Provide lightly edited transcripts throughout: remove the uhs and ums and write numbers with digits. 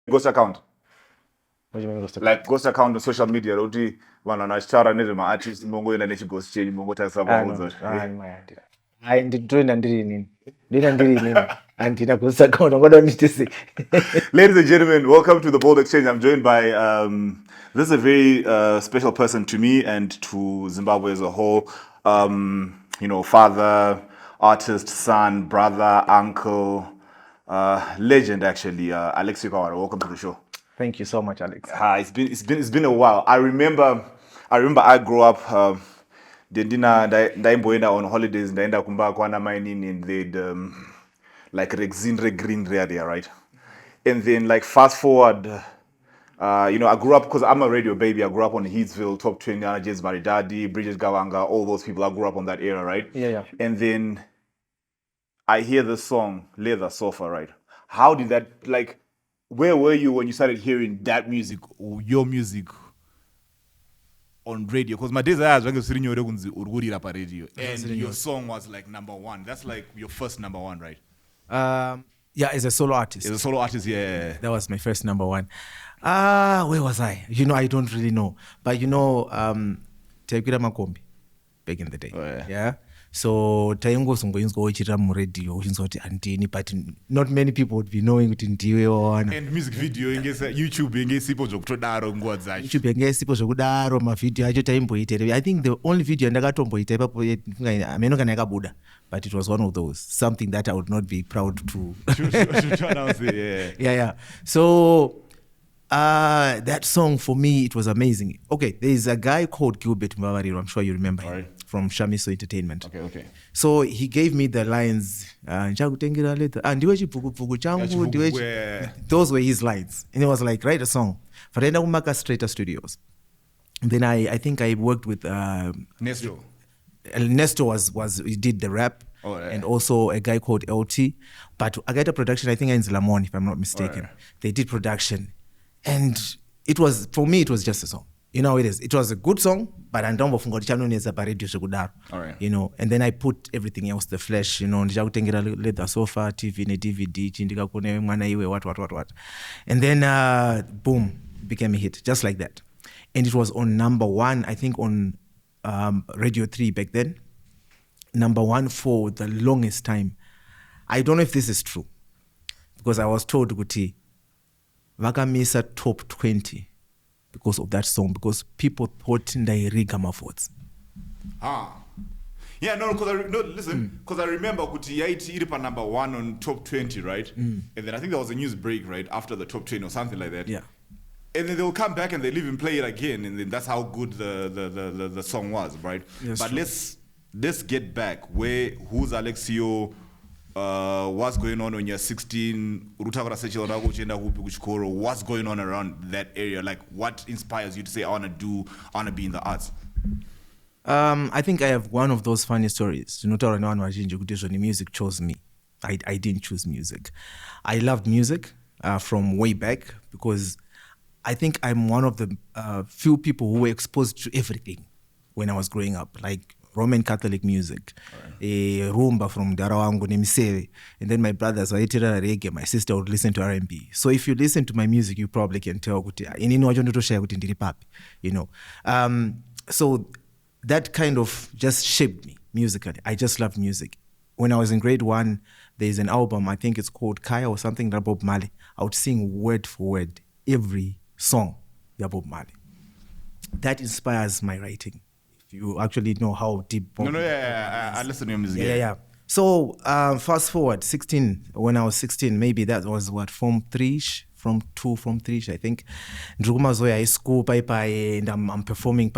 ghost account. What do you mean ghost account? Like ghost account on social media, uti vanhu vanochitaura nezvemaartist mongoenda nechighost chenyu mongotarisa paudza hayi nditoenda ndiri inini ndoenda ndiri inini handina ghost account ngoda nditise. Ladies and gentlemen, welcome to the Bold Exchange. I'm joined by this is a very special person to me and to Zimbabwe as a whole. Father, artist, son, brother, uncle, legend actually. Alexio Kawara, welcome to the show. Thank you so much, Alex. It's been a while. I remember I grew up. Ndaimboenda on holidays. Ndaenda kumba kwana mainini and they'd like Rexindre Green area, right? And then like fast forward, I grew up because I'm a radio baby. I grew up on Heatsville, Top 20, James Maridadi, Bridget Gawanga, all those people. I grew up on that era, right? Yeah. And then I hear the song Leather Sofa, right? How did that, like, where were you when you started hearing that music or your music on radio? Because my days are as radio, and your song was like number one. That's like your first number one, right? Yeah, as a solo artist. As a solo artist, yeah. That was my first number one. Where was I? I don't really know. But Taikira Makombi back in the day. Oh, yeah. So taingosongoinzwa uchira muradio uchinzwa kuti handini, but not many people would be knowing kuti ndiwe wana. And music video ingesa YouTube ingesipo zvokutodaro nguva dzacho. YouTube ingesipo zvokudaro mavideo acho taimboita. I think the only video ndakatomboita ipapo ameno kana yakabuda, but it was one of those, something that I would not be proud to announce it. Yeah. So that song for me, it was amazing. Okay, there is a guy called Gilbert Mbavariro, I'm sure you remember him. Right. From Shamiso Entertainment. Okay. So he gave me the lines, those were his lines. And it was like, write a song. Farenda Umaka Straighter Studios. And then I think I worked with Nesto. Nesto he did the rap. Oh, yeah. And also a guy called LT. But I got a production, I think in Zimbabwean, if I'm not mistaken. Right. They did production. And for me, it was just a song. It was a good song, but I don't know radio. And then I put everything else, the flesh, leather sofa, TV, DVD, what. And then boom, became a hit, just like that. And it was on number one, I think on Radio 3 back then. Number one for the longest time. I don't know if this is true, because I was told Guti Vakamisa top 20 because of that song, because people thought ndairiga mafords. Yeah, because I remember Kuti Yaiti Iripa number one on top 20, right? And then I think there was a news break, right, after the top 20 or something like that. Yeah. And then they'll come back and they'll even play it again, and then that's how good the song was, right? Yes, but true. let's get back. Who's Alexio? What's going on when you're 16? What's going on around that area? Like, what inspires you to say, I want to be in the arts? I think I have one of those funny stories. Music chose me. I didn't choose music. I loved music from way back, because I think I'm one of the few people who were exposed to everything when I was growing up, like Roman Catholic music, rumba from Darawangu Nemisere, and then my brothers were reggae, my sister would listen to R&B. So if you listen to my music, you probably can tell, so that kind of just shaped me musically. I just love music. When I was in grade 1, there's an album, I think it's called Kaya or something, that Bob Marley. I would sing word for word every song, Bob Marley. That inspires my writing. You actually know how deep Bob Marley is. I listen to your music. Yeah. So fast forward, 16, when I was 16, maybe that was Form 3-ish, Form 3-ish, I think. Ndrukuma Zoya high school, and I'm performing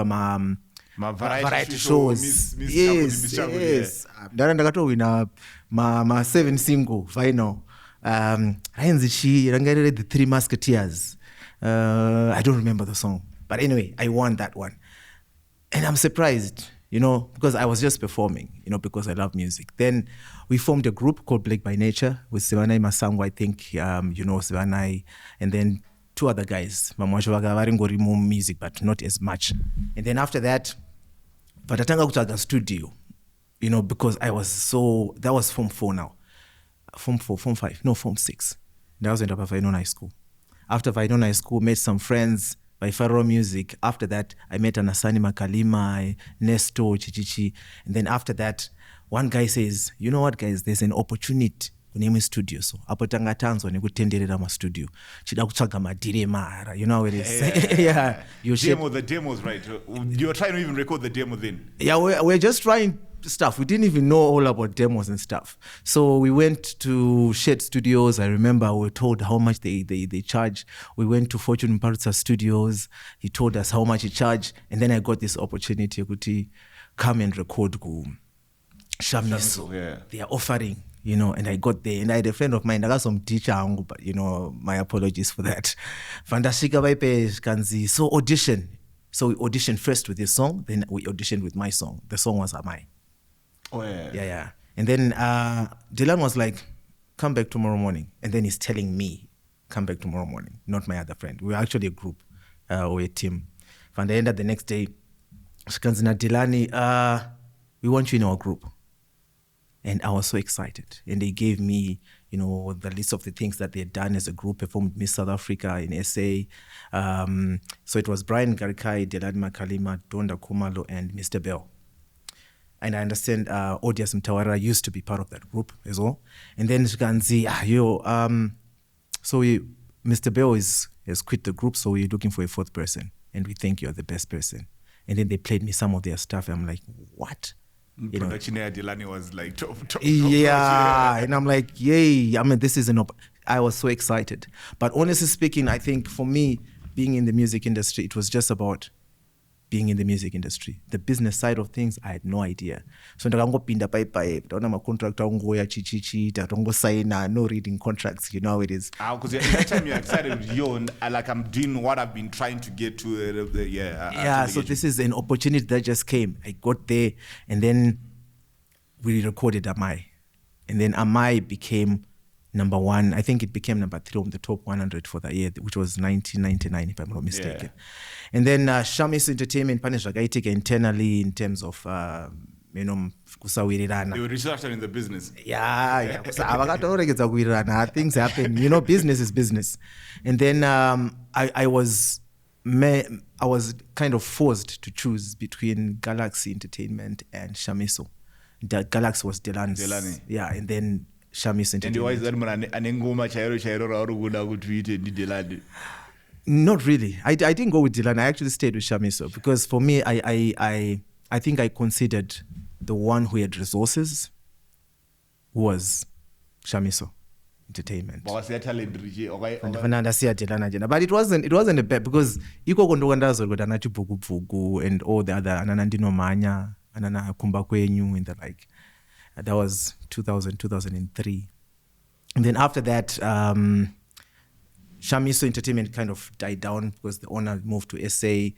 my variety shows. Yes. Ndakatowina ma 7 single final. The Three Musketeers. I don't remember the song. But anyway, I won that one. And I'm surprised, because I was just performing, because I love music. Then we formed a group called Black by Nature with Sivanai Masango, I think, Sivanai, and then 2 other guys. More music, but not as much. And then after that, Patatanga Kutaga studio, because I was that was Form 4 now. Form 5, no, Form 6. That was in Upper High School. After Vaidona School, met some friends by Faro Music. After that, I met Anasani Makalima, Nesto, Chichichi. And then after that, one guy says, you know what, guys, there's an opportunity kuneme studio. So apo tanga tanzwa nekutenderera ma-studio. Chida kutsvaga madire mara. You know how it is. Yeah. The demos, right? You were trying to even record the demo then? Yeah, we're just trying stuff. We didn't even know all about demos and stuff. So we went to Shed Studios. I remember we were told how much they charge. We went to Fortune Mparutsa Studios. He told us how much he charged. And then I got this opportunity to come and record Shamiso. Yeah. They are offering, you know, and I got there. And I had a friend of mine, I got some teacher, but, you know, my apologies for that. Fandashika Vaipe Kanzi. So audition. So we auditioned first with this song, then we auditioned with my song. The song was Amai. Oh, yeah. Yeah. And then Dylan was like, come back tomorrow morning. And then he's telling me, come back tomorrow morning, not my other friend. We were actually a group or a team. From the end of the next day, Shikanzina Dilani, we want you in our group. And I was so excited. And they gave me, you know, the list of the things that they had done as a group, performed Miss South Africa in SA. So it was Brian Garikai, Delani Makalima, Donda Kumalo, and Mr. Bell. And I understand Odias Mtawara used to be part of that group as well. And then Shikanzi, Mr. Bell has quit the group, so we're looking for a fourth person. And we think you're the best person. And then they played me some of their stuff. And I'm like, what? You production here, Delani was like top. Yeah, and I'm like, yay. I mean, this is I was so excited. But honestly speaking, I think for me, being in the music industry, it was just about being in the music industry. The business side of things, I had no idea. So ndakangopinda pai ndaona macontract angoya chichichi tatongosayina, no reading contracts, you know how it is. Because at that time you're excited, like I'm doing what I've been trying to get to. So this is an opportunity that just came. I got there, and then we recorded Amai. And then Amai became number one. I think it became number 3 on the top 100 for the year, which was 1999, if I'm not mistaken. Yeah. And then Shamis Entertainment Panishagaitika internally in terms of, kusawirirana. They were researching in the business. Yeah. Things happen. You know, business is business. And then I was kind of forced to choose between Galaxy Entertainment and Shamiso. The Galaxy was Delani. Yeah, and then Shamis Entertainment. And why is that Not really. I didn't go with Dylan. I actually stayed with Shamiso because for me, I think I considered the one who had resources was Shamiso Entertainment. But it wasn't a bad because iko kondokandazo kuti anati bhuku and all the other anana ndinomanya anana kumba kwenyu and the like. That was 2003. And then after that, Shamiso Entertainment kind of died down because the owner moved to SA.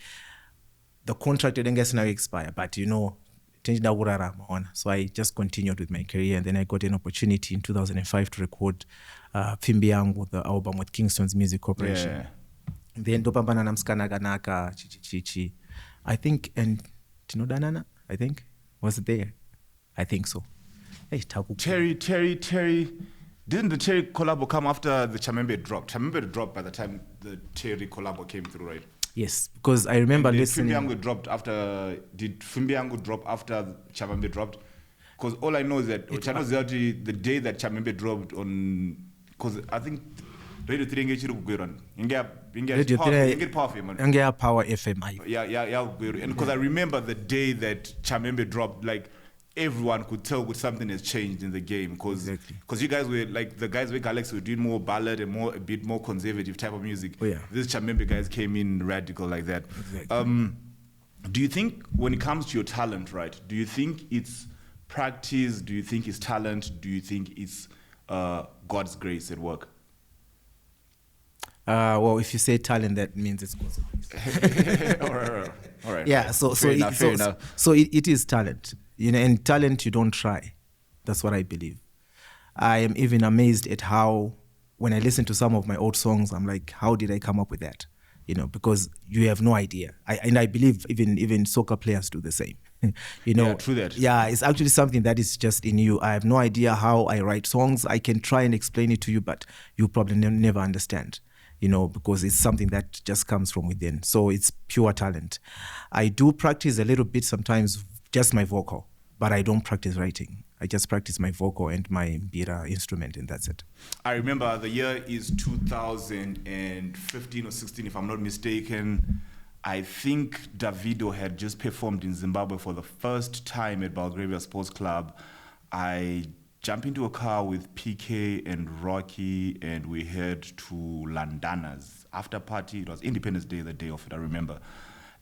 The contract didn't get now expire, but so I just continued with my career, and then I got an opportunity in 2005 to record Pimbi Yangu, the album with Kingston's Music Corporation. Yeah. Then Dopambana Namskana Ganaka, Chichi, I think, and Tinodanana, I think, was it there? I think so. Hey, Terry. Didn't the Terry collabo come after the Chamembe dropped? Chamembe dropped by the time the Terry collabo came through, right? Yes, because I remember listening. Did Fimbi Yangu drop after Chamembe dropped? Because all I know is that the day that Chamembe dropped on, because I think Radio 3 Power FM. Yeah. And because I remember the day that Chamembe dropped, like, everyone could tell what something has changed in the game because you guys were like the guys with Alexio were doing more ballad and a bit more conservative type of music. Oh, yeah. These Chamembe guys came in radical like that. Exactly. Do you think when it comes to your talent, right? Do you think it's practice? Do you think it's talent? Do you think it's God's grace at work? Well, if you say talent, that means it's God's grace. All right. Yeah. So it is talent. You know, and talent you don't try. That's what I believe. I am even amazed at how, when I listen to some of my old songs, I'm like, how did I come up with that? You know, because you have no idea. I believe even soccer players do the same. You know, yeah, true that. Yeah, it's actually something that is just in you. I have no idea how I write songs. I can try and explain it to you, but you probably never understand. because it's something that just comes from within. So it's pure talent. I do practice a little bit sometimes, just my vocal, but I don't practice writing. I just practice my vocal and my mbira instrument, and that's it. I remember the year is 2015 or 16, if I'm not mistaken. I think Davido had just performed in Zimbabwe for the first time at Belgravia Sports Club. I jumped into a car with PK and Rocky, and we head to Landana's after party. It was Independence Day, the day of it, I remember.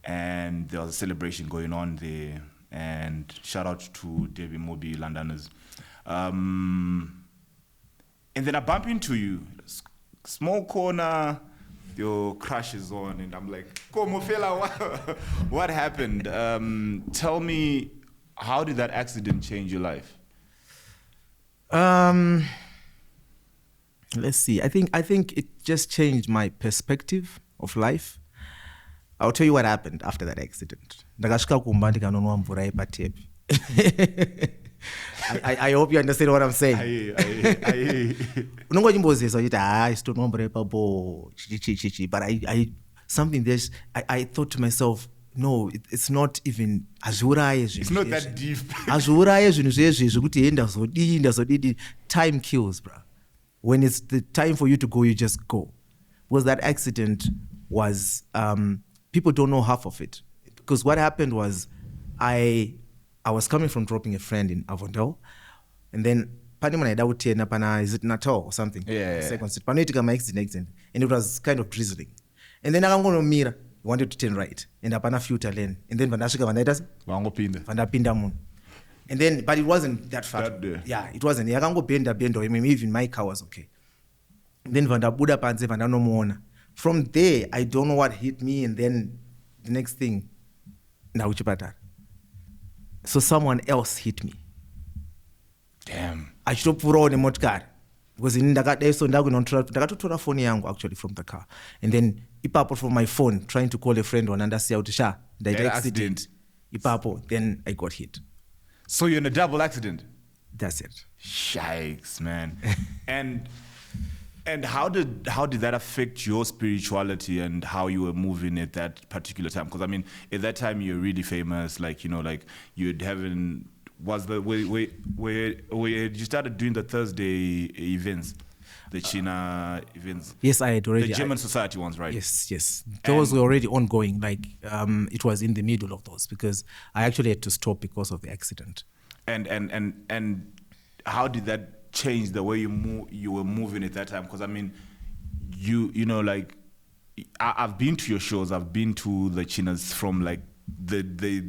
And there was a celebration going on there. And shout out to Debbie Moby, Landana's. And then I bump into you, small corner, your crush is on, and I'm like, "Como fela, what happened?" Tell me, how did that accident change your life? Let's see. I think it just changed my perspective of life. I'll tell you what happened after that accident. Ndakasvika kumba ndikanonwa mvura yepatepi. I hope you understand what I'm saying. Unongo chimbozesa kuti sitonwa mvura yepapo chichi, but I something there's I thought to myself, no, it's not even azviuraye. It's not that deep. Azviuraye zvinhu zvezvi zvekuti ndazodidi. Time kills, bro. When it's the time for you to go, you just go. Because that accident was people don't know half of it. Because what happened was I was coming from dropping a friend in Avondale, and then is it Natal or something? Yeah. Second street. Accident, and it was kind of drizzling. And then I wanted to turn right, and apana filter lane, and then vandapinda mun. And then, but it wasn't that far. Yeah, it wasn't. Even my car was okay. And then vandabuda panze vandanomuona. From there, I don't know what hit me, and then the next thing, so someone else hit me. Damn. I should put on a motor because in ndakatotora phone yangu actually from the car, and then ipapo from my phone trying to call a friend on andasiya kuti sha ndaita accident ipapo, then I got hit. So you're in a double accident? That's it. Shikes, man. And how did that affect your spirituality and how you were moving at that particular time? Because I mean, at that time you're really famous, like you'd having where you started doing the Thursday events, the Shina events. Yes, I had already. The German Society ones, right? Yes. Those were already ongoing. Like it was in the middle of those because I actually had to stop because of the accident. And how did that change the way you were moving at that time? Because I mean, I've been to your shows. I've been to the Chinas from like the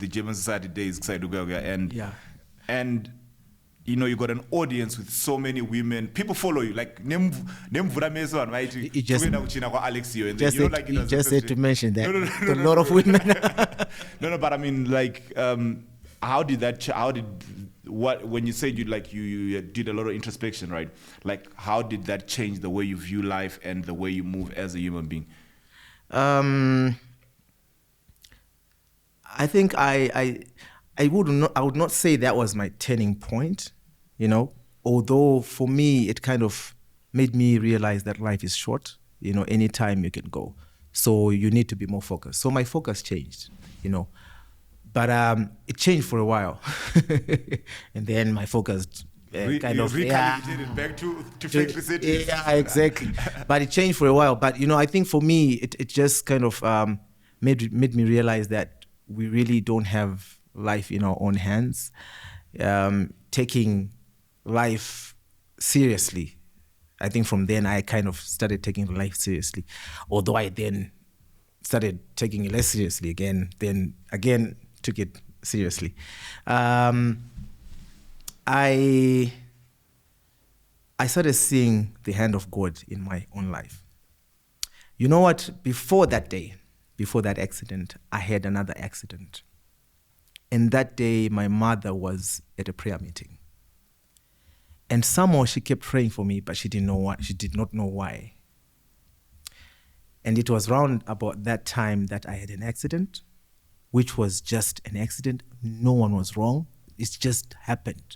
German Society days, and you got an audience with so many women. People follow you. Like Nemvura Meso, right? You just Alexio, and you just said to mention that a lot of women. No, but I mean, like, how did when you said you did a lot of introspection, right? Like, how did that change the way you view life and the way you move as a human being? I think I would not say that was my turning point, although for me it kind of made me realize that life is short, anytime you can go. So you need to be more focused. So my focus changed, but it changed for a while. And then my focus recalibrated back to factory settings. Yeah, exactly. But it changed for a while. But, I think for me, it just kind of made me realize that we really don't have life in our own hands. Taking life seriously, I think from then I kind of started taking life seriously. Although I then started taking it less seriously again, then again took it seriously. I started seeing the hand of God in my own life. You know what? Before that accident, I had another accident. And that day, my mother was at a prayer meeting. And somehow she kept praying for me, but she did not know why. And it was around about that time that I had an accident, which was just an accident. No one was wrong. It just happened.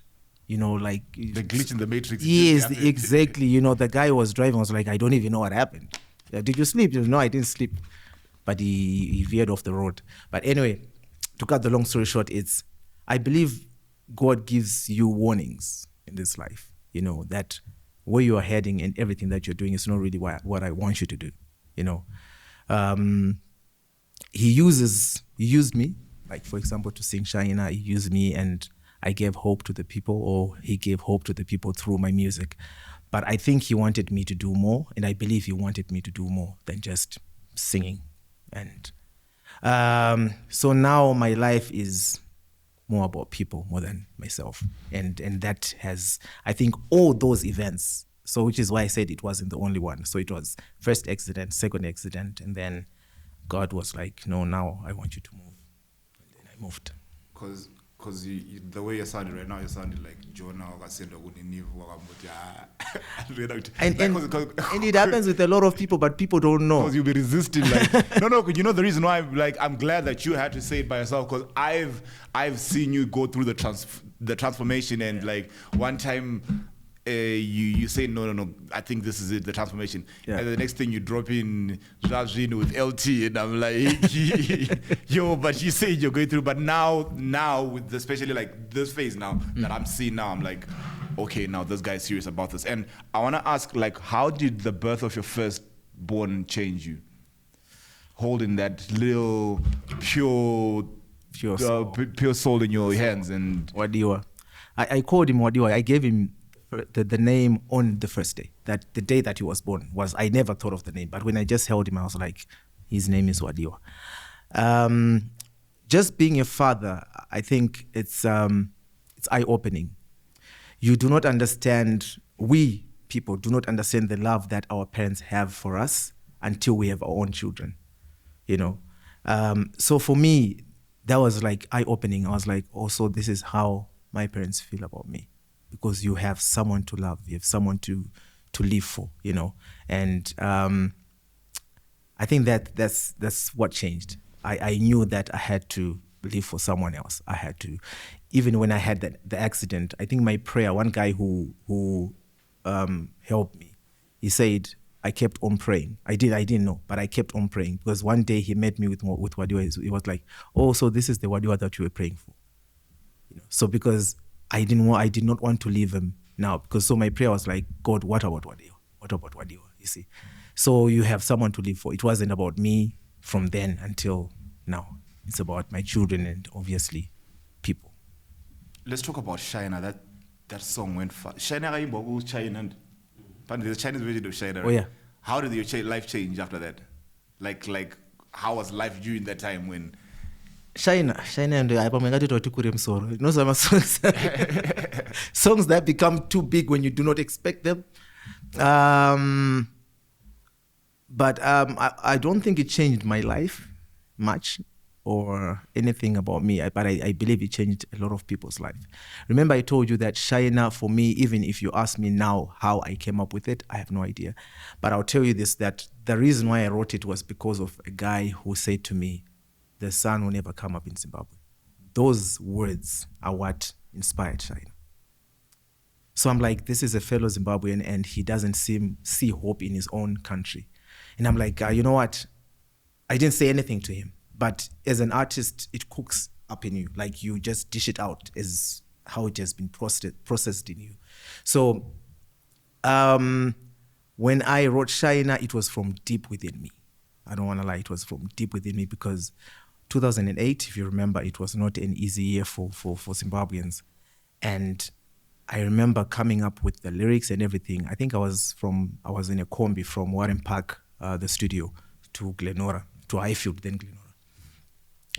Like the glitch in the matrix. Yes, exactly. The guy who was driving was like, I don't even know what happened. Did you sleep? No, I didn't sleep. But he veered off the road. But anyway, to cut the long story short, I believe God gives you warnings in this life, that where you are heading and everything that you're doing is not really what I want you to do, He used me, like, for example, to sing Shina. He used me and I gave hope to the people, or he gave hope to the people through my music. But I think he wanted me to do more, and I believe he wanted me to do more than just singing. And so now my life is more about people more than myself. And that has, I think, all those events, so which is why I said it wasn't the only one. So it was first accident, second accident, and then God was like, no, now I want you to move. And then I moved. Because the way you sounded right now, you sounded like Jonah or and it happens with a lot of people, but people don't know. Because you'll be resisting, like no. The reason why I'm glad that you had to say it by yourself, because I've seen you go through the transformation, and like one time. You say no, I think this is it, the transformation, and the next thing you drop in Rajin with LT, and I'm like, yo, but you say you're going through, but now with especially like this phase now that I'm seeing now, I'm like, okay, now this guy's serious about this. And I want to ask, like, how did the birth of your firstborn change you? Holding that little pure soul in your hands. And Wadiwa, I called him Wadiwa. I gave him the name on the first day, that the day that he was born. I never thought of the name, but when I just held him, I was like, his name is Wadiwa. Just being a father, I think it's eye-opening. You do not understand, we people do not understand the love that our parents have for us until we have our own children, So for me, that was like eye-opening. I was like, so this is how my parents feel about me. Because you have someone to love, you have someone to live for, And I think that's what changed. I knew that I had to live for someone else. I had to, even when I had the accident. I think my prayer. One guy who helped me, he said I kept on praying. I didn't know, but I kept on praying, because one day he met me with Wadiwa. He was like, oh, so this is the Wadiwa that you were praying for, So because I did not want to leave him now, because so my prayer was like, God, what about Wadiwa? What about Wadiwa? You see, so you have someone to live for. It wasn't about me from then until now. It's about my children and obviously people. Let's talk about Shina. That song went fast. Shina China, but the Chinese version of Shina. Right? Oh yeah. How did your life change after that? Like how was life during that time when? Shina and some songs that become too big when you do not expect them. But I don't think it changed my life much or anything about me, but I believe it changed a lot of people's life. Remember, I told you that Shina, for me, even if you ask me now how I came up with it, I have no idea. But I'll tell you this, that the reason why I wrote it was because of a guy who said to me, the sun will never come up in Zimbabwe. Those words are what inspired Shina. So I'm like, this is a fellow Zimbabwean and he doesn't see hope in his own country. And I'm like, you know what? I didn't say anything to him. But as an artist, it cooks up in you. Like you just dish it out as how it has been processed in you. So when I wrote Shina, it was from deep within me. I don't want to lie, it was from deep within me, because 2008, if you remember, it was not an easy year for Zimbabweans. And I remember coming up with the lyrics and everything. I think I was in a combi from Warren Park, the studio, to Glenora, to Highfield, then Glenora.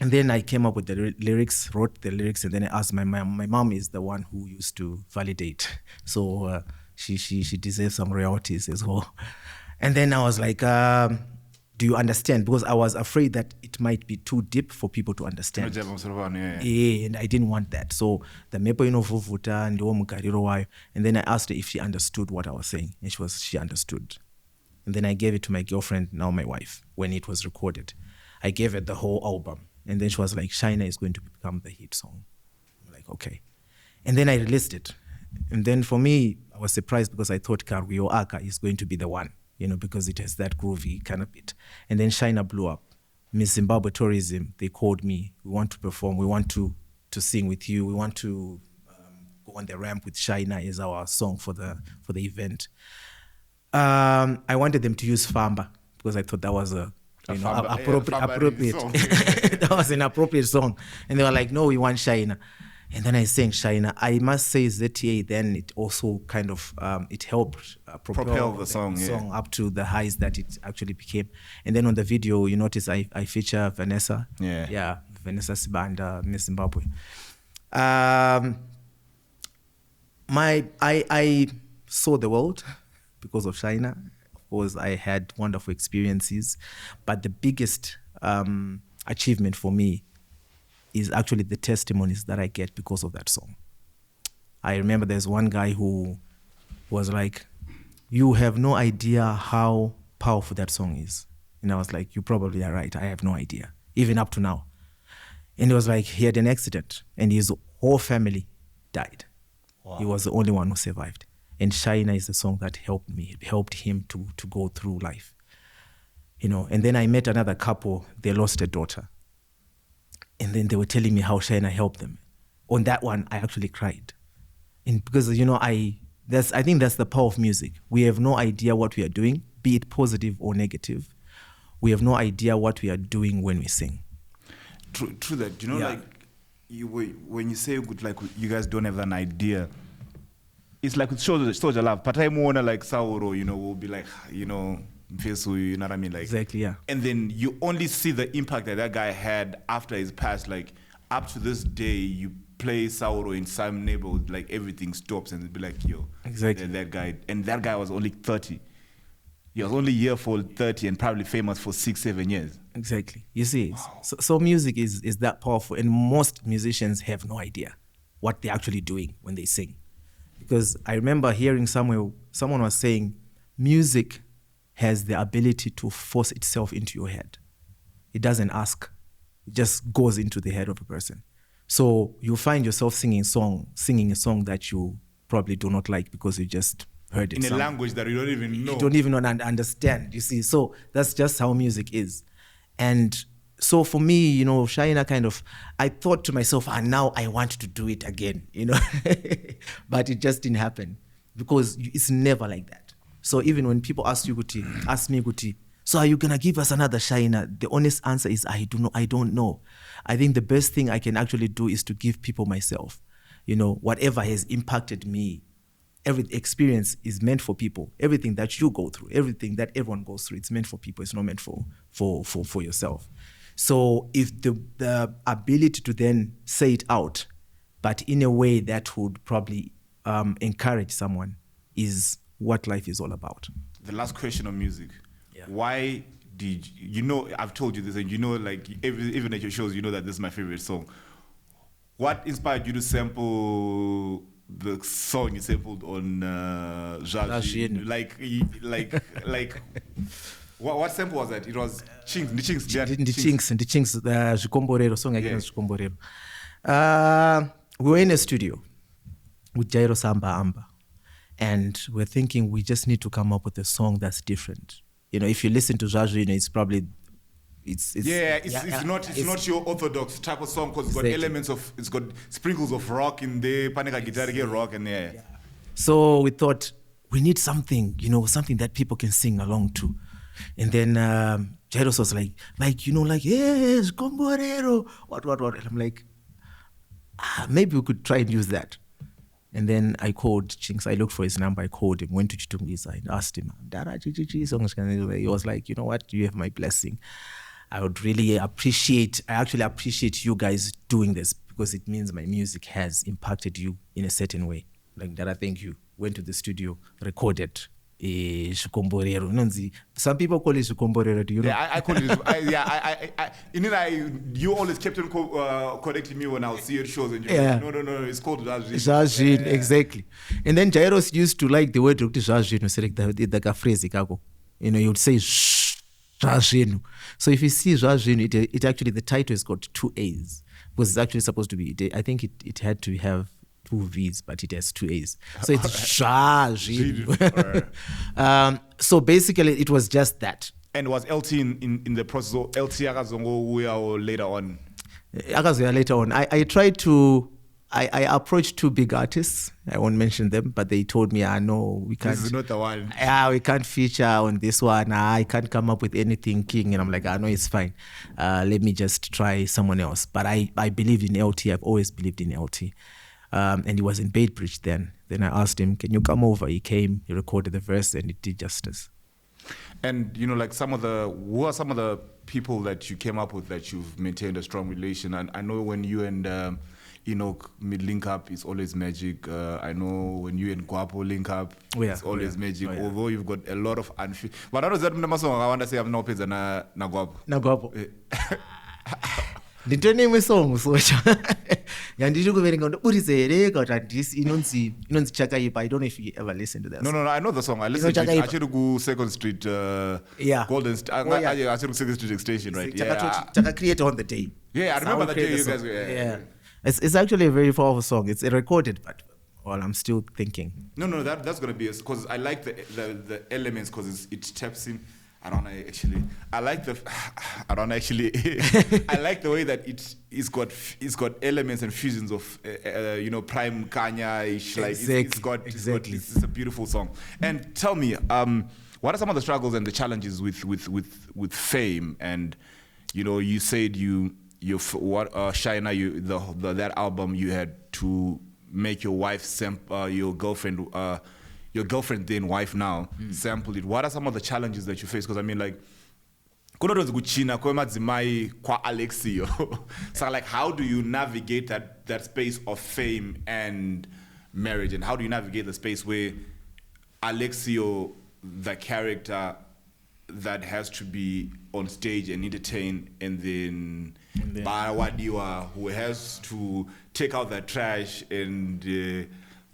And then I came up with the lyrics, wrote the lyrics, and then I asked my mom. My mom is the one who used to validate. So she deserves some royalties as well. And then I was like, do you understand? Because I was afraid that it might be too deep for people to understand. Yeah, and I didn't want that. So the mepo vuvuta ndiwo mugariro wayo. And then I asked her if she understood what I was saying. And she understood. And then I gave it to my girlfriend, now my wife, when it was recorded. I gave her the whole album. And then she was like, Shina is going to become the hit song. I'm like, okay. And then I released it. And then for me, I was surprised because I thought Karuyo Aka is going to be the one, because it has that groovy kind of beat. And then Shina blew up. Miss Zimbabwe Tourism, they called me. We want to perform. We want to sing with you. We want to go on the ramp with Shina as our song for the event. I wanted them to use Famba because I thought that was appropriate. Song. That was an appropriate song. And they were like, no, we want Shina. And then I sang Shina. I must say ZTA then it also kind of, it helped propel the song up to the highs that it actually became. And then on the video, you notice I feature Vanessa. Yeah, Vanessa Sibanda, Miss Zimbabwe. I saw the world because of Shina. Of course, I had wonderful experiences. But the biggest achievement for me is actually the testimonies that I get because of that song. I remember there's one guy who was like, you have no idea how powerful that song is. And I was like, you probably are right. I have no idea, even up to now. And he was like, he had an accident and his whole family died. Wow. He was the only one who survived. And Shina is the song that helped him to go through life. And then I met another couple, they lost a daughter. And then they were telling me how Shina helped them. On that one, I actually cried. And because, I think that's the power of music. We have no idea what we are doing, be it positive or negative. We have no idea what we are doing when we sing. True that. Like, when you say, like, you guys don't have an idea, it's like with Soldier Love. But I'm more like Sauro, will be like, you know what I mean? Like, exactly, yeah. And then you only see the impact that guy had after his past. Like, up to this day, you play Sauro in some neighborhood, like everything stops and it'd be like, yo, exactly. That guy. And that guy was only 30. He was only here for 30 and probably famous for 6-7 years. Exactly. You see, wow. So music is that powerful, and most musicians have no idea what they're actually doing when they sing. Because I remember hearing somewhere, someone was saying, music has the ability to force itself into your head. It doesn't ask. It just goes into the head of a person. So you find yourself singing a song that you probably do not like because you just heard it. In a language that you don't even know. You don't even understand, you see. So that's just how music is. And so for me, Shina kind of, I thought to myself, now I want to do it again, But it just didn't happen because it's never like that. So even when people ask me, Guti, so are you going to give us another Shina? The honest answer is, I don't know. I think the best thing I can actually do is to give people myself. Whatever has impacted me, every experience is meant for people. Everything that you go through, everything that everyone goes through, it's meant for people. It's not meant for yourself. So if the ability to then say it out, but in a way that would probably encourage someone, is what life is all about. The last question on music. Yeah. Why did I've told you this, and like even at your shows, that this is my favorite song. What inspired you to sample the song you sampled on Zhazhin? Like what sample was that? It was Chinx. The Chinx, the Zvikomborero song again, Zvikomborero. We were in a studio with Jairo Samba Amba, and we're thinking we just need to come up with a song that's different. If you listen to Zhazhin, it's probably it's not your orthodox type of song, because it's got sprinkles of rock in there, panika guitar, rock, and yeah. So we thought we need something, something that people can sing along to. And then Jairus was like, yes, Comborero, what. And I'm like, maybe we could try and use that. And then I called Chinx. I looked for his number. I called him, went to Chitungisa and asked him, he was like, you know what, you have my blessing. I actually appreciate you guys doing this, because it means my music has impacted you in a certain way. Like that, I think you went to the studio, recorded Zvikomborero. Some people call it Zvikomborero. Do you know? Yeah, I call it. You always kept on correcting me when I would see your shows, and no, it's called Zhazhin. Zhazhin, exactly. And then Jairus used to like the word Zhazhin. So like the phrase, you would say Zhazhin. So if you see Zhazhin, it actually, the title has got 2 A's, because it's actually supposed to be. I think it had to have 2 V's, but it has 2 A's. So it's Zhazhin. So basically, it was just that. And was LT in the process, or LT akazongo or later on? Akazuya later on, I tried to, I approached two big artists. I won't mention them, but they told me, no, we can't. This is not the one. Yeah, we can't feature on this one. I can't come up with anything king. And I'm like, no, it's fine. Let me just try someone else. But I believed in LT. I've always believed in LT. And he was in Baitbridge then. Then I asked him, can you come over? He came, he recorded the verse, and it did justice. And, like who are some of the people that you came up with that you've maintained a strong relation? And I know when you and Enoch link up, it's always magic. I know when you and Guapo link up, it's always magic. Although you've got a lot of but I don't know that I want to say I'm no pizza na Guapo. Na Guapo. The name is song so yandisho kuverenga ndobudisa here kana this inonzi Chakaipa. I don't know if you ever listened to that. No, I know the song. I listened to it. I should go Second Street Golden I should go Second Street Extension, right? Chaka create on the day. Yeah, I remember that day you guys were yeah. It's actually a very powerful song. It's recorded, but I'm still thinking. No, that's gonna be because I like the elements because it taps in. I like the way that it's got elements and fusions of prime Kanye-ish. Like it's a beautiful song. And tell me, what are some of the struggles and the challenges with fame? And you said Shina, that album you had to make your wife your girlfriend then wife now sample it. What are some of the challenges that you face? Because I mean, like, China kwa Alexio. So like, how do you navigate that space of fame and marriage, and how do you navigate the space where Alexio, the character that has to be on stage and entertain, and then Barawadiwa, who has to take out the trash and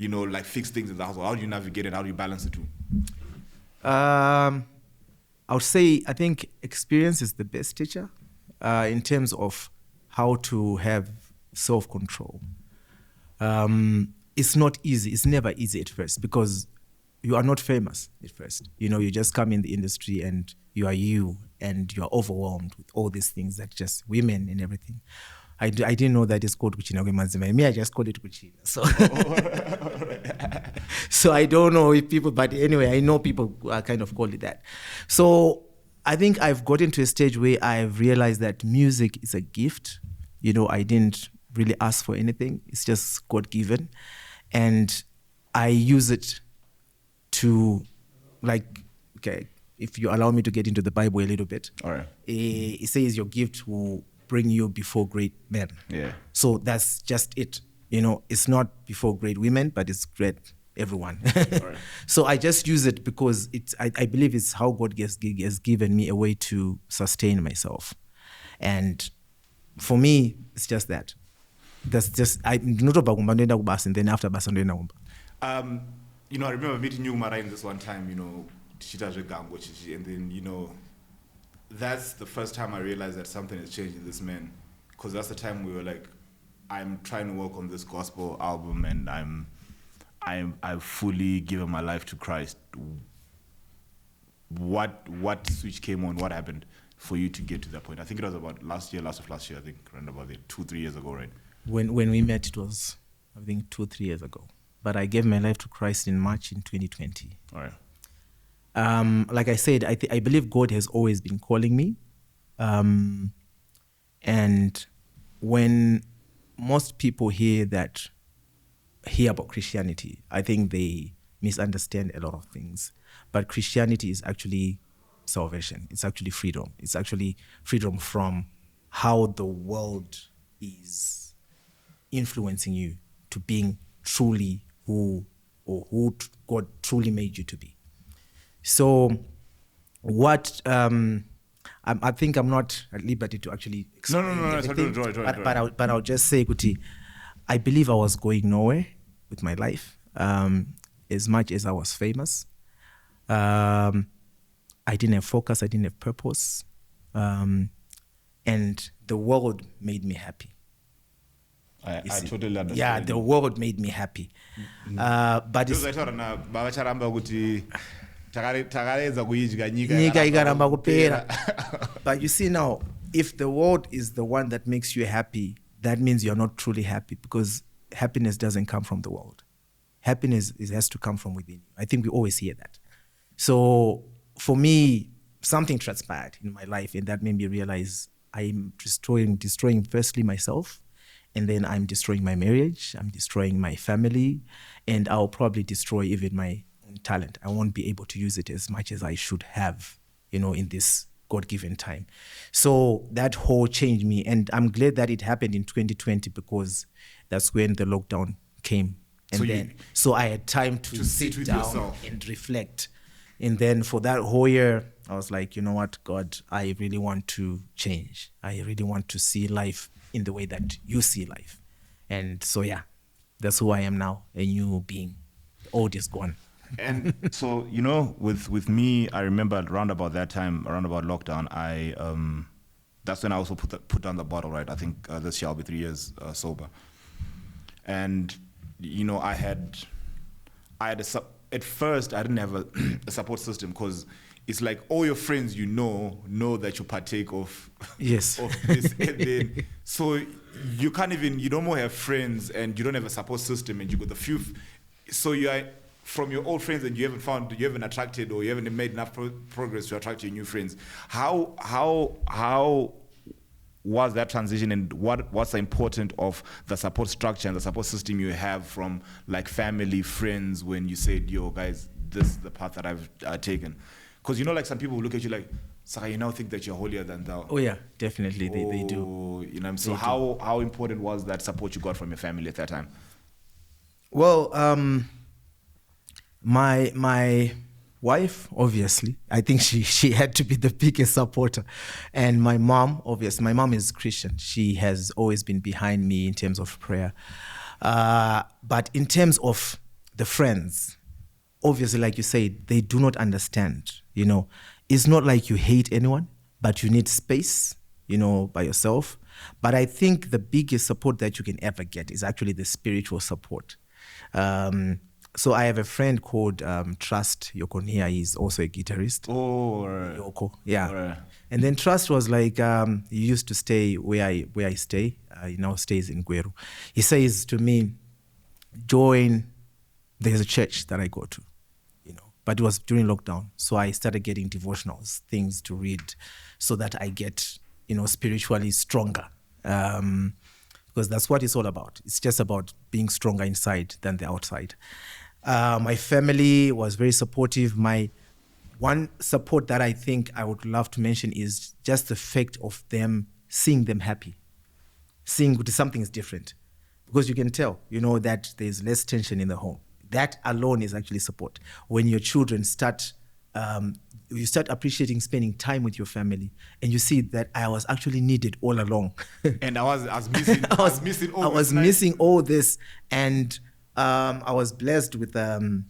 like fix things in the household? How do you navigate it? How do you balance the two? I would say I think experience is the best teacher in terms of how to have self-control. It's not easy. It's never easy at first because you are not famous at first. You just come in the industry and you are you, and you are overwhelmed with all these things that just women and everything. I didn't know that it's called Kuchina Kwemanzima. Me, I just called it Kuchina. So, so I don't know if people, but anyway, I know people kind of call it that. So I think I've gotten to a stage where I've realized that music is a gift. I didn't really ask for anything. It's just God-given. And I use it to, like, okay, if you allow me to get into the Bible a little bit. All right. It says your gift will bring you before great men. Yeah. So that's just it. It's not before great women, but it's great everyone. Right. So I just use it because I believe it's how God has given me a way to sustain myself. And for me, it's just that. That's just, I'm not about kumbandenda kubasa, and then after basa ndoenda kumba. I remember meeting you, Marain, this one time, and then, that's the first time I realized that something has changed in this man. Because that's the time we were like, I'm trying to work on this gospel album, and I've fully given my life to Christ. What switch came on? What happened for you to get to that point? I think it was about last of last year, I think, around about 2-3 years ago, right? When we met, it was, I think, 2-3 years ago. But I gave my life to Christ in March in 2020. All right. Like I said, I believe God has always been calling me. And when most people hear about Christianity, I think they misunderstand a lot of things. But Christianity is actually salvation. It's actually freedom. It's actually freedom from how the world is influencing you to being truly who God truly made you to be. So what I think I'm not at liberty to actually explain everything, but I'll just say, Kuti, I believe I was going nowhere with my life as much as I was famous. I didn't have focus, I didn't have purpose, and the world made me happy. I totally understand. Yeah, the world made me happy. But it's, Takareza kuyidya nyika ikaramba kupera. But you see now, if the world is the one that makes you happy, that means you're not truly happy, because happiness doesn't come from the world. Happiness has to come from within you. I think we always hear that. So for me, something transpired in my life, and that made me realize I'm destroying firstly myself, and then I'm destroying my marriage, I'm destroying my family, and I'll probably destroy even my own talent. I won't be able to use it as much as I should have, in this God-given time. So that whole changed me, and I'm glad that it happened in 2020, because that's when the lockdown came. And so I had time to sit down yourself and reflect. And then for that whole year, I was like, you know what, God, I really want to change. I really want to see life in the way that you see life. And so, yeah, that's who I am now, a new being. The old is gone. And so, with me, I remember around about that time, around about lockdown, that's when I also put down the bottle, right? I think this year I'll be 3 years sober. And, I had at first I didn't have a support system, because it's like all your friends know that you partake of yes of this, and then so you can't even, you don't more have friends, and you don't have a support system, and you got the few, so you are from your old friends, and you haven't attracted, or you haven't made enough progress to attract your new friends. How was that transition, and what's the importance of the support structure and the support system you have from like family, friends, when you said, yo guys, this is the path that I've taken? Because like some people will look at you like, Saka, you now think that you're holier than thou. Oh yeah, definitely. They do. So how important was that support you got from your family at that time? Well, my wife, obviously, I think she had to be the biggest supporter. And my mom, obviously, my mom is Christian. She has always been behind me in terms of prayer. But in terms of the friends, obviously, like you said, they do not understand, It's not like you hate anyone, but you need space, by yourself. But I think the biggest support that you can ever get is actually the spiritual support. So I have a friend called Trust Yokonia. He's also a guitarist. Oh, right. Yoko, yeah. Right. And then Trust was like, he used to stay where I stay. He now stays in Gweru. He says to me, there's a church that I go to, but it was during lockdown. So I started getting devotionals, things to read, so that I get, spiritually stronger. Because that's what it's all about. It's just about being stronger inside than the outside. My family was very supportive. My one support that I think I would love to mention is just the fact of seeing them happy, seeing that something is different. Because you can tell, that there's less tension in the home. That alone is actually support. When your children you start appreciating spending time with your family, and you see that I was actually needed all along. And I was missing missing all this. And I was blessed with a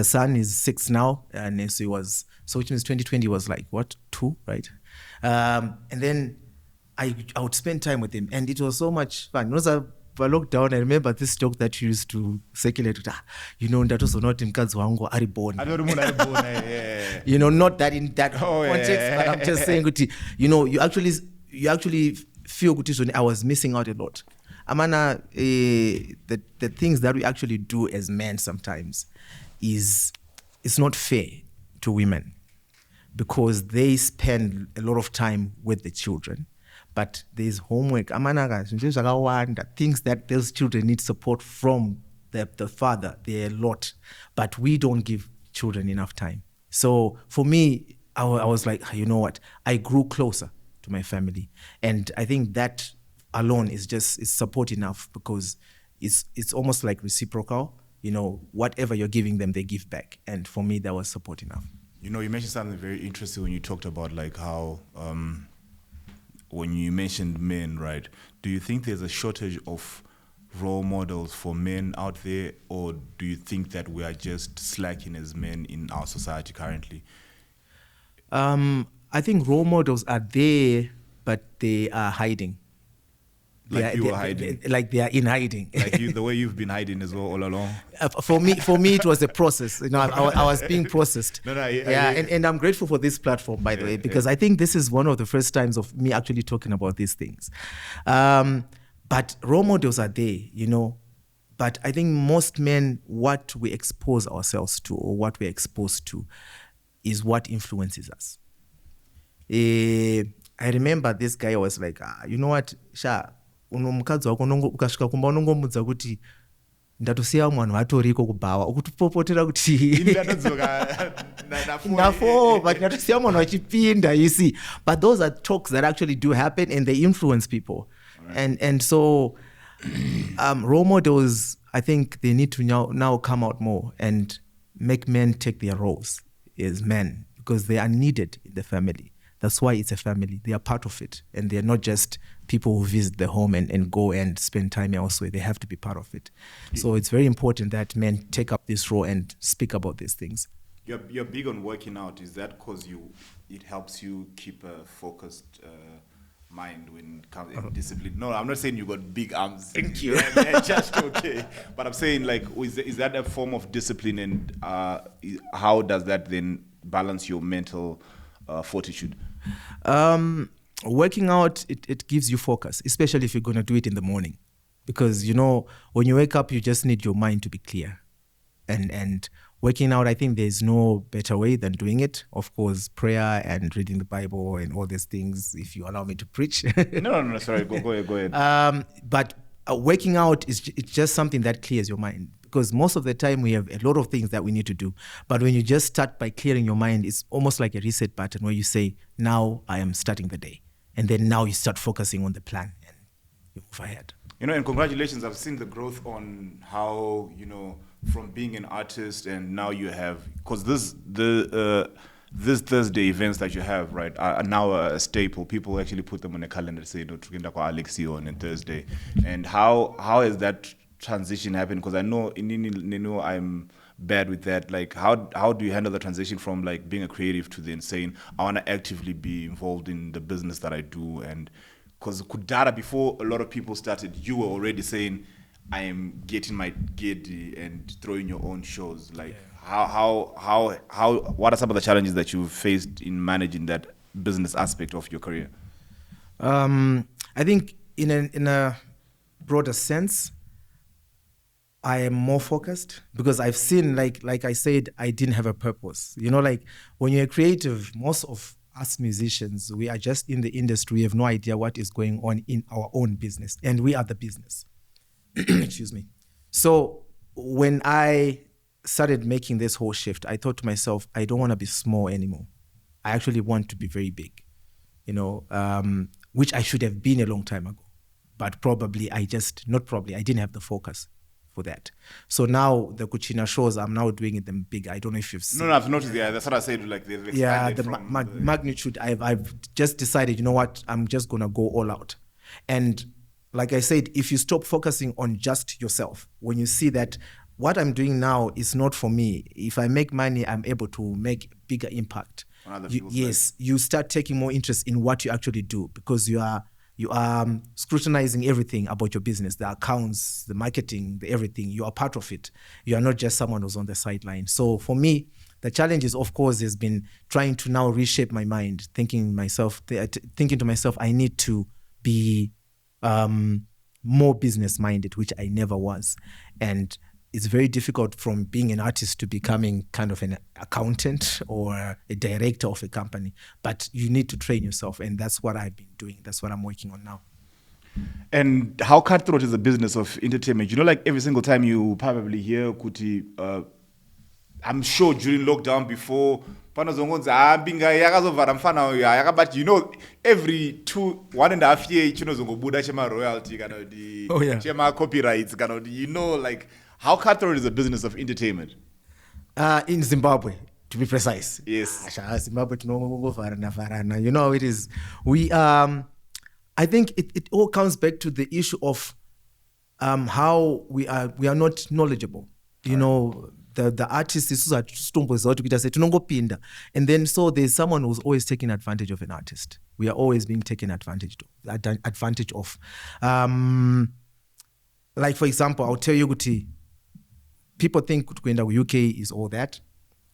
son. He's 6 now, and so which means 2020 was like, 2, right? And then I would spend time with him, and it was so much fun. It was a lockdown. I remember this joke that used to circulate. That was not in mukadzi wangu ari born. Not that in that context, but I'm just saying, you actually feel I was missing out a lot. Amana, the things that we actually do as men sometimes it's not fair to women, because they spend a lot of time with the children. But there's homework, things that those children need support from the father. They're a lot, but we don't give children enough time. So for me, I was like, you know what? I grew closer to my family, and I think that alone is support enough, because it's almost like reciprocal. Whatever you're giving them, they give back, and for me, that was support enough. You mentioned something very interesting when you talked about like how. When you mentioned men, right? Do you think there's a shortage of role models for men out there, or do you think that we are just slacking as men in our society currently? I think role models are there, but they are hiding. Like you were hiding. Like they are in hiding. Like you, the way you've been hiding as well all along. For me, it was a process. You know, I was being processed. And I'm grateful for this platform, by the way, because I think this is one of the first times of me actually talking about these things. But role models are there, you know. But I think most men, what we expose ourselves to or what we're exposed to is what influences us. I remember this guy was like, you know what, Sha, unomukadzi wako ukasvika kumba unongomudza kuti ndatosiya mwanhu atoriko kubhawa ukutipopotera kuti nafo but ndatosiya mwanhu achipinda, you see. But those are talks that actually do happen and they influence people. Right. And so role models, I think they need to now come out more and make men take their roles as men, because they are needed in the family. That's why it's a family. They are part of it. And they're not just people who visit the home and go and spend time elsewhere. They have to be part of it. Yeah. So it's very important that men take up this role and speak about these things. You're big on working out. Is that because it helps you keep a focused mind when it comes to discipline? No, I'm not saying you got big arms. Thank you. They're just okay. But I'm saying, like, is that a form of discipline, and how does that then balance your mental fortitude? Working out, it gives you focus, especially if you're going to do it in the morning. Because, you know, when you wake up, you just need your mind to be clear. And working out, I think there's no better way than doing it. Of course, prayer and reading the Bible and all these things, if you allow me to preach. No, sorry, go ahead. But working out it's just something that clears your mind. Because most of the time we have a lot of things that we need to do. But when you just start by clearing your mind, it's almost like a reset button where you say, now I am starting the day. And then now you start focusing on the plan and you move ahead. You know, and congratulations. I've seen the growth on how, you know, from being an artist and now you have, because this Thursday events that you have, right, are now a staple. People actually put them on a calendar to say, no, tukienda kwa Alexio on a Thursday. And how has that transition happened? Because I know I'm bad with that. Like, how do you handle the transition from like being a creative to then saying I want to actively be involved in the business that I do? And because Kudara, before a lot of people started, you were already saying I am getting my giddy and throwing your own shows. Like, how what are some of the challenges that you've faced in managing that business aspect of your career? I think in a broader sense, I am more focused because I've seen, like I said, I didn't have a purpose. You know, like when you're creative, most of us musicians, we are just in the industry. We have no idea what is going on in our own business, and we are the business. Excuse me. So when I started making this whole shift, I thought to myself, I don't want to be small anymore. I actually want to be very big, you know, which I should have been a long time ago. But probably I didn't have the focus for that. So now the Kuchina shows, I'm now doing them big. I don't know if you've seen. No, I've noticed. Yeah, that's what I said. Like they've expanded the magnitude. I've just decided, you know what, I'm just gonna go all out. And like I said, if you stop focusing on just yourself, when you see that what I'm doing now is not for me, if I make money, I'm able to make bigger impact. You start taking more interest in what you actually do because you are scrutinizing everything about your business, the accounts, the marketing, the everything. You are part of it. You are not just someone who's on the sideline. So for me, the challenge is, of course, has been trying to now reshape my mind, thinking to myself, I need to be more business minded, which I never was. And it's very difficult from being an artist to becoming kind of an accountant or a director of a company. But you need to train yourself, and that's what I've been doing. That's what I'm working on now. And how cutthroat is the business of entertainment? You know, like every single time you probably hear Kuti, I'm sure during lockdown before, but you know, every 1.5 years, you know, chema royalty, chema copyrights, you know, like how cutthroat is the business of entertainment? In Zimbabwe, to be precise. Yes. Zimbabwe, you know how it is. I think it all comes back to the issue of how we are not knowledgeable. You know, the artist is tinongopinda, and then so there's someone who's always taking advantage of an artist. We are always being taken advantage of. Like for example, I'll tell you, people think kuenda ku UK is all that,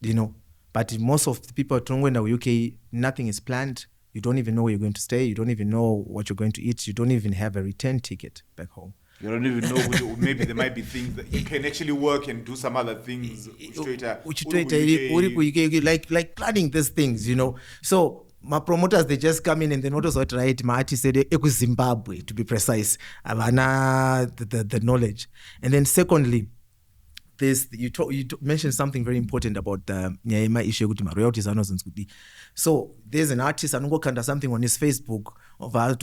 you know, but most of the people kuenda ku UK, nothing is planned. You don't even know where you're going to stay. You don't even know what you're going to eat. You don't even have a return ticket back home. You don't even know. Maybe there might be things that you can actually work and do some other things. Like planning these things, you know. So my promoters, they just come in and they notice what, right? My artist said Zimbabwe, to be precise. Havana the knowledge. And then secondly, you mentioned something very important about the issue with my royalties. So there's an artist and something on his Facebook because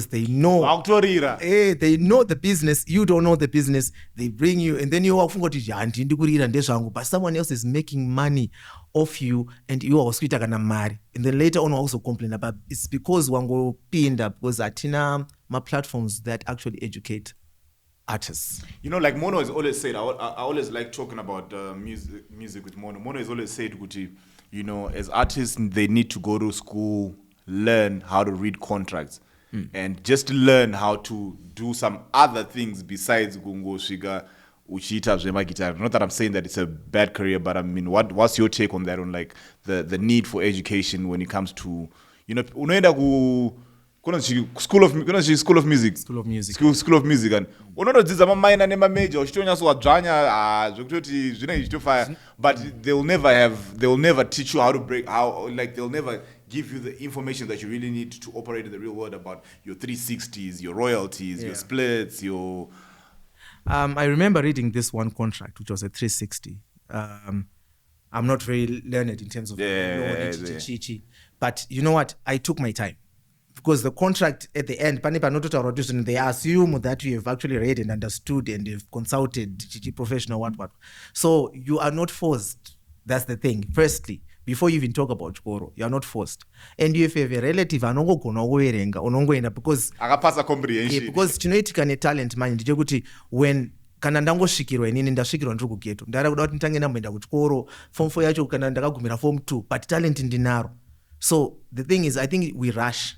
they know they know the business. You don't know the business. They bring you and then you walk but someone else is making money off you and you are sweet and then later on also complain about it's because wango pinda because atina my platforms that actually educate artists. You know, like Mono has always said, I always like talking about music with Mono. Mono has always said, you know, as artists, they need to go to school, learn how to read contracts, and just learn how to do some other things besides Gungo Shiga, Uchita, Zema guitar. Not that I'm saying that it's a bad career, but I mean, what's your take on that, on like the need for education when it comes to, you know, unaenda ku school of music and unotodzidza mamaina nemamajor uchitonyasowadzvanya zvekutoti zvinenge zvichitofaya, but they'll never teach you how to break, how, like, they'll never give you the information that you really need to operate in the real world about your 360s, your royalties, your splits, your I remember reading this one contract which was a 360. I'm not very learned in terms of law, but you know what, I took my time. Because the contract at the end, they assume that you have actually read and understood and you've consulted professional what. So you are not forced. That's the thing. Firstly, before you even talk about chikoro, you are not forced. And if you have a relative, because akapasa comprehension. Because chinoitika netalent manje ndechekuti when kana ndangosvikirwa inini ndasvikirwa ndiri kugeto ndara kuda kuti nditange ndamboenda kuchikoro form 4 yacho kana ndakagumira form 2 but talent ndinaro. So the thing is, I think we rush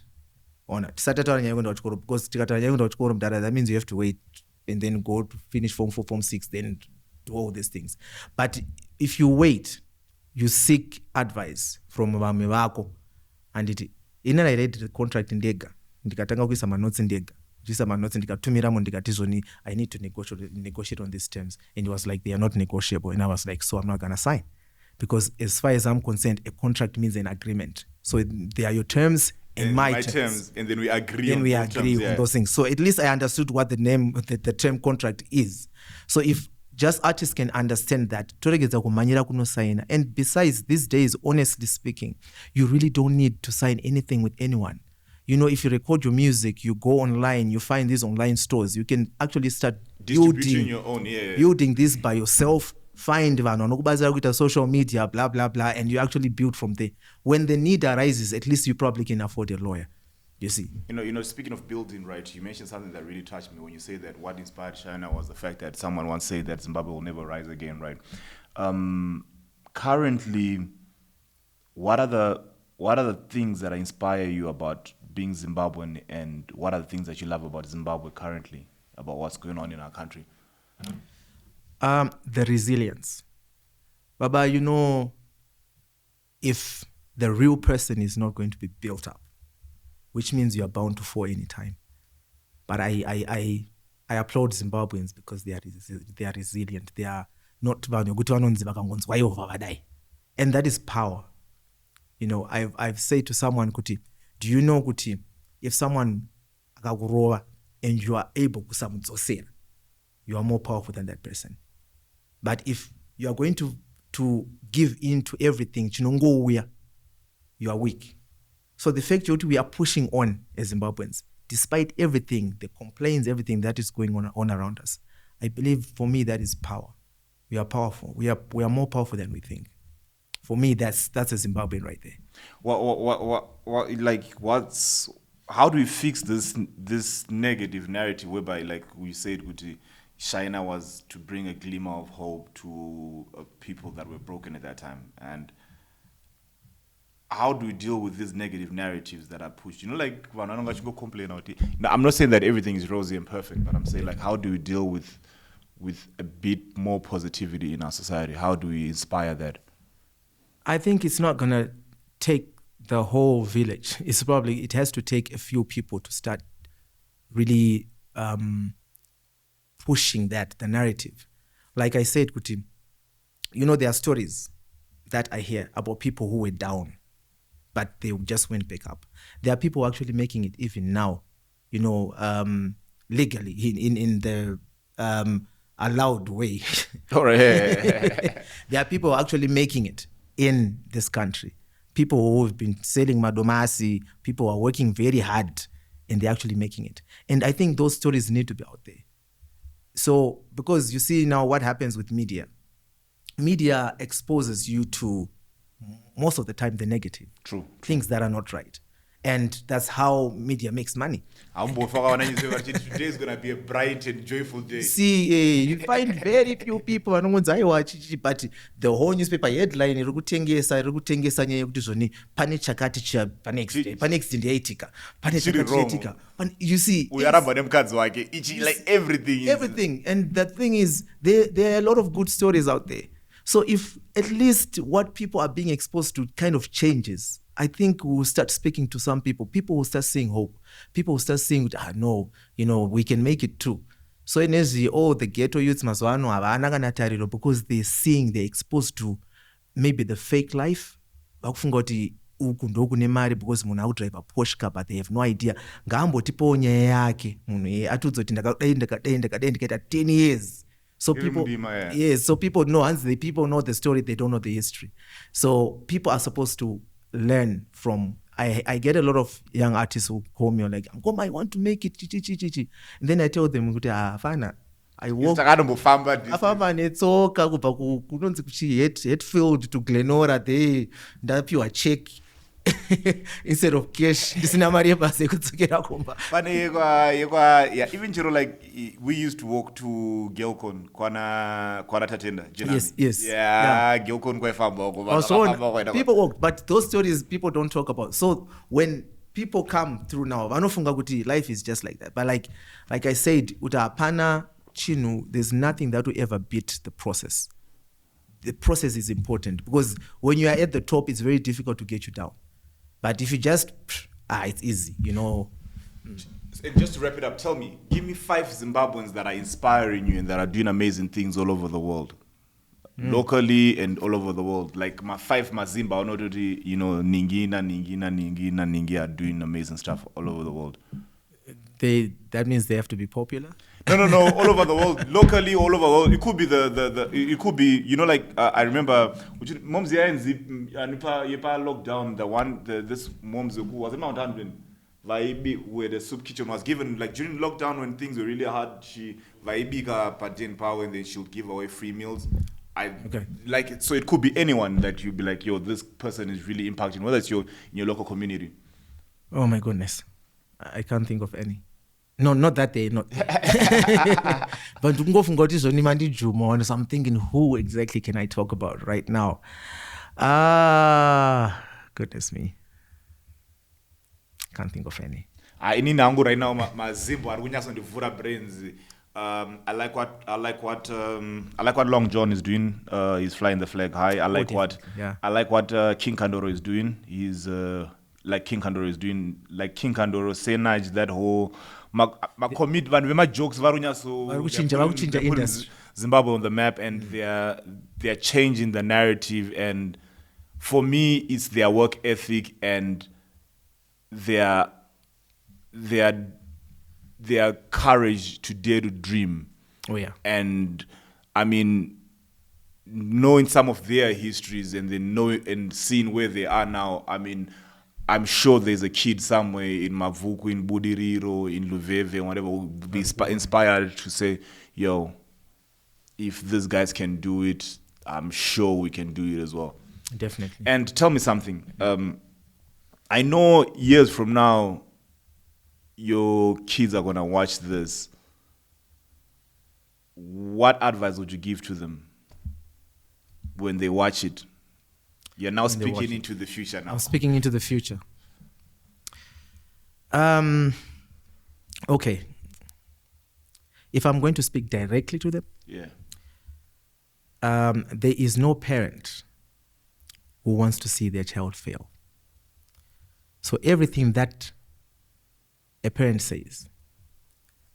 on it. Because that means you have to wait and then go to finish form 4, form 6, then do all these things. But if you wait, you seek advice from vamwe vako, and I read the contract ndega ndikatanga kuisa manotes ndega kuisa manotes ndikatumiramo ndikati I need to negotiate on these terms, and it was like they are not negotiable, and I was like, so I'm not gonna sign, because as far as I'm concerned, a contract means an agreement. So they are your terms and my terms, and then we agree on those things. So at least I understood what the term contract is. So if just artists can understand that, and besides, these days, honestly speaking, you really don't need to sign anything with anyone. You know, if you record your music, you go online, you find these online stores, you can actually start distributing your own, building this by yourself. Find social media, blah blah blah, and you actually build from there. When the need arises, at least you probably can afford a lawyer. You see. You know. Speaking of building, right? You mentioned something that really touched me when you say that what inspired Shina was the fact that someone once said that Zimbabwe will never rise again, right? Currently, what are the things that inspire you about being Zimbabwean, and what are the things that you love about Zimbabwe currently, about what's going on in our country? The resilience. Baba, you know, if the real person is not going to be built up, which means you are bound to fall anytime. But I applaud Zimbabweans because they are resilient. They are not, and that is power. You know, I've said to someone, Kuti, do you know, Kuti, if someone akakurowa and you are able to, you are more powerful than that person. But if you are going to give in to everything, you are weak. So the fact that we are pushing on as Zimbabweans, despite everything, the complaints, everything that is going on around us, I believe for me that is power. We are powerful. We are more powerful than we think. For me, that's a Zimbabwean right there. How do we fix this negative narrative whereby, like we said, Shina was to bring a glimmer of hope to people that were broken at that time. And how do we deal with these negative narratives that are pushed? You know, like, go complain out it. Now, I'm not saying that everything is rosy and perfect, but I'm saying, like, how do we deal with a bit more positivity in our society? How do we inspire that? I think it's not gonna take the whole village. It has to take a few people to start really pushing the narrative. Like I said, Kuti, you know, there are stories that I hear about people who were down, but they just went back up. There are people actually making it even now, you know, legally in the allowed way. All right. There are people actually making it in this country. People who have been selling madomasi, people who are working very hard, and they're actually making it. And I think those stories need to be out there. So, because you see now what happens with media. Media exposes you to, most of the time, the negative. True. Things that are not right. And that's how media makes money. Today is going to be a bright and joyful day. See, you find very few people but the whole newspaper headline iri kutengesa nyaya yekuti zvoni pane chakati pane accident yaitika pane chakati chaitika. You see, like everything. And the thing is, there are a lot of good stories out there. So if at least what people are being exposed to kind of changes, I think we'll start speaking to some people. People will start seeing hope. People will start saying, no, you know, we can make it too. So in the ghetto youths mazwano havana kana tariro, because they're exposed to maybe the fake life. Vakufunga kuti uku ndokune mari because munhu akudrive a Porsche car, but they have no idea. Ngaambotipawo nyaya yake munhu atudza kuti ndakadai ndikaita 10 years. So people, yes, so people know, once the people know the story, they don't know the history. So people are supposed to learn from. I get a lot of young artists who call me like, I want to make it. And then I tell them, fana, I walk. Afamba netsoka kubva kunonzi kuchi Hetfield to Glenora there. Ndapiwa check instead of cash. Ndisina mari yebasa yekudzokera kumba. Yeah, even chiro, like we used to walk to Gelcon kwana tatenda. Yes. Yeah. Gelcon kwa so people walk, but those stories people don't talk about. So when people come through now, vanofunga kuti life is just like that. But like I said, utapana chinu, there's nothing that will ever beat the process. The process is important, because when you are at the top, it's very difficult to get you down. But if you just, it's easy, you know. And just to wrap it up, tell me, give me 5 Zimbabweans that are inspiring you and that are doing amazing things all over the world. Locally and all over the world. Like my 5 Mazimba, you know, Ningi are doing amazing stuff all over the world. That means they have to be popular? No, all over the world. Locally, all over the world. It could be it could be, you know, like I remember Moms lockdown, this Moms who was in Mount Hanwin, where the soup kitchen was given, like during lockdown when things were really hard, she Padin power, and then she'll give away free meals. Like it, so it could be anyone that you'd be like, yo, this person is really impacting, whether it's in your local community. Oh my goodness, I can't think of any. No, not that day, not. But so I'm thinking, who exactly can I talk about right now? Goodness me, can't think of any. Ini nangu right now mazimbo arikunyasa ndivura brains. I like what Long John is doing. He's flying the flag high. I like what King Kandoro is doing. He's like King Kandoro is doing. Like King Kandoro, Senaj, that whole commit my jokes varuchinja industry. Zimbabwe on the map, and they're changing the narrative. And for me, it's their work ethic and their courage to dare to dream. Oh yeah. And I mean, knowing some of their histories and then seeing where they are now, I mean, I'm sure there's a kid somewhere in Mavuku, in Budiriro, in Luveve, whatever, will be inspired to say, yo, if these guys can do it, I'm sure we can do it as well. Definitely. And tell me something. I know years from now, your kids are going to watch this. what advice would you give to them when they watch it? You're now speaking into the future now. I'm speaking into the future. Okay. If I'm going to speak directly to them, Yeah. There is no parent who wants to see their child fail. So everything that a parent says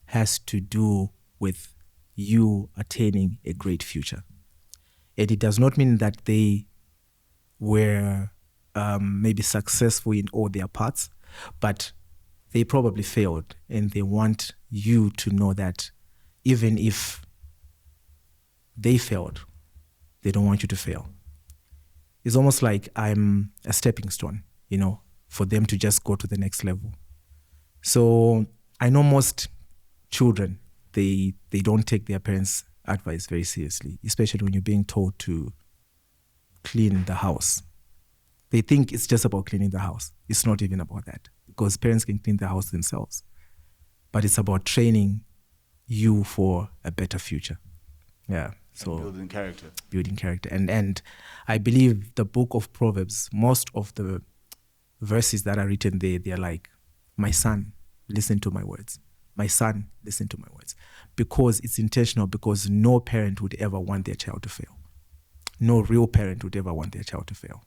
has to do with you attaining a great future. And it does not mean that they were maybe successful in all their parts, but they probably failed, and they want you to know that even if they failed, they don't want you to fail. It's almost like I'm a stepping stone, for them to just go to the next level. So I know most children, they don't take their parents' advice very seriously, especially when you're being told to clean the house. They think it's just about cleaning the house. It's not even about that, because parents can clean the house themselves. But it's about training you for a better future. Yeah. So and building character. Building character. And I believe the book of Proverbs, most of the verses that are written there, they're like, my son, listen to my words. My son, listen to my words. Because it's intentional, because no parent would ever want their child to fail. No real parent would ever want their child to fail.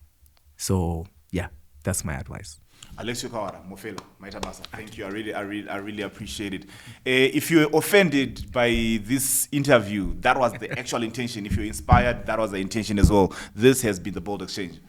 So, yeah, that's my advice. Alexio Kawara, Mofelo, Maitabasa. Thank you. I really appreciate it. If you're offended by this interview, that was the actual intention. If you're inspired, that was the intention as well. This has been the Bold Exchange.